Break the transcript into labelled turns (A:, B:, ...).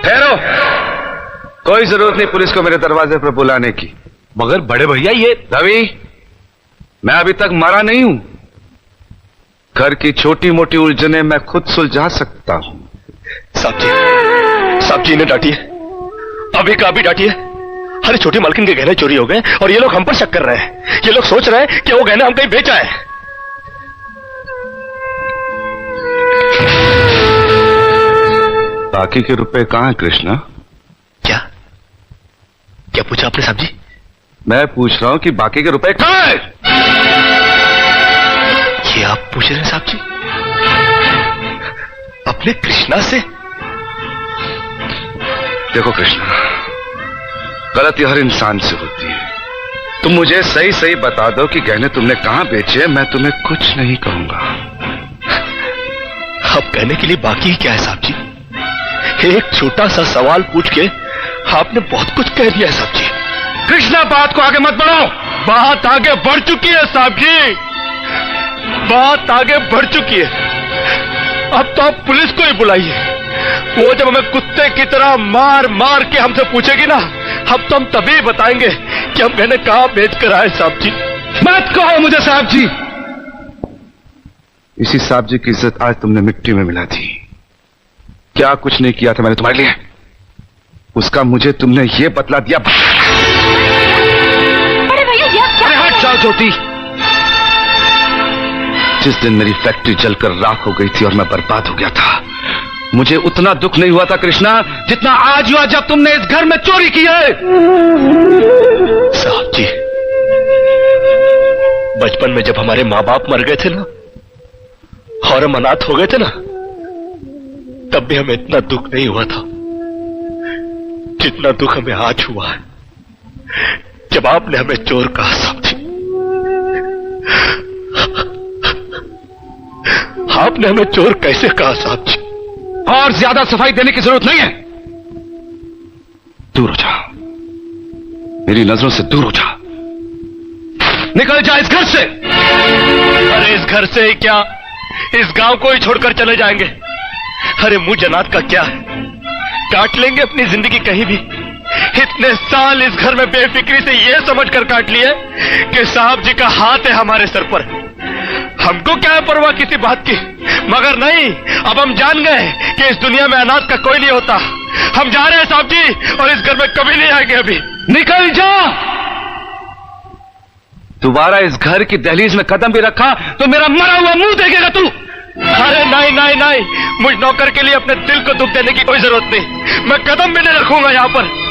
A: ठहरो, कोई जरूरत नहीं पुलिस को मेरे दरवाजे पर बुलाने की।
B: मगर बड़े भैया ये
A: रवि, मैं अभी तक मरा नहीं हूं। घर की छोटी मोटी उलझने मैं खुद सुलझा सकता हूं।
B: साहब जी ने डांटिए, अभी का अभी डांटिए। अरे छोटी मालकिन के गहने चोरी हो गए और ये लोग हम पर शक कर रहे हैं। ये लोग सोच रहे हैं कि वो गहने हम कहीं बेचा है।
A: बाकी के रुपए कहां है कृष्णा?
B: क्या क्या पूछा आपने साहब जी?
A: मैं पूछ रहा हूं कि बाकी के रुपए कहां है?
B: ये आप पूछ रहे हैं साहब जी अपने कृष्णा से?
A: देखो कृष्णा, गलती हर इंसान से होती है। तुम मुझे सही सही बता दो कि गहने तुमने कहां बेचे, मैं तुम्हें कुछ नहीं कहूंगा।
B: अब कहने के लिए बाकी ही क्या है साहब जी? एक छोटा सा सवाल पूछ के आपने बहुत कुछ कह दिया है साहब जी।
A: कृष्णा, बात को आगे मत बढ़ाओ।
B: बात आगे बढ़ चुकी है साहब जी, बात आगे बढ़ चुकी है। अब तो आप पुलिस को ही बुलाइए। वो जब हमें कुत्ते की तरह मार मार के हमसे पूछेगी ना, अब तो हम तभी बताएंगे कि हम गहने कहां बेच कर आए साहब जी।
A: मत कहो मुझे साहब जी। इसी साहब जी की इज्जत आज तुमने मिट्टी में मिला दी। क्या कुछ नहीं किया था मैंने तुम्हारे लिए, उसका मुझे तुमने ये बतला दिया।
C: अरे भैया ये क्या?
A: अरे हट जाओ ज्योति। जिस दिन मेरी फैक्ट्री जलकर राख हो गई थी और मैं बर्बाद हो गया था, मुझे उतना दुख नहीं हुआ था कृष्णा जितना आज हुआ जब तुमने इस घर में चोरी की है।
B: साहब जी, बचपन में जब हमारे माँ बाप मर गए थे ना और हम अनाथ हो गए थे ना, तब भी हमें इतना दुख नहीं हुआ था जितना दुख हमें आज हुआ है जब आपने हमें चोर कहा साहब जी। आपने हमें चोर कैसे कहा साहब जी?
A: और ज्यादा सफाई देने की जरूरत नहीं है। दूर हो जा, मेरी नजरों से दूर हो जा। निकल जा इस घर से।
B: अरे इस घर से ही क्या, इस गांव को ही छोड़कर चले जाएंगे। अरे मुंह जनात का क्या है, काट लेंगे अपनी जिंदगी कहीं भी। इतने साल इस घर में बेफिक्री से ये समझकर काट लिए कि साहब जी का हाथ है हमारे सर पर। हमको क्या है परवाह किसी बात की, मगर नहीं, अब हम जान गए कि इस दुनिया में अनाथ का कोई नहीं होता। हम जा रहे हैं साहब जी और इस घर में कभी नहीं आएंगे। अभी
A: निकल जा। दोबारा इस घर की दहलीज में कदम भी रखा तो मेरा मरा हुआ मुंह देखेगा तू।
B: अरे नहीं नहीं नहीं, मुझ नौकर के लिए अपने दिल को दुख देने की कोई जरूरत नहीं। मैं कदम भी नहीं रखूंगा यहाँ पर।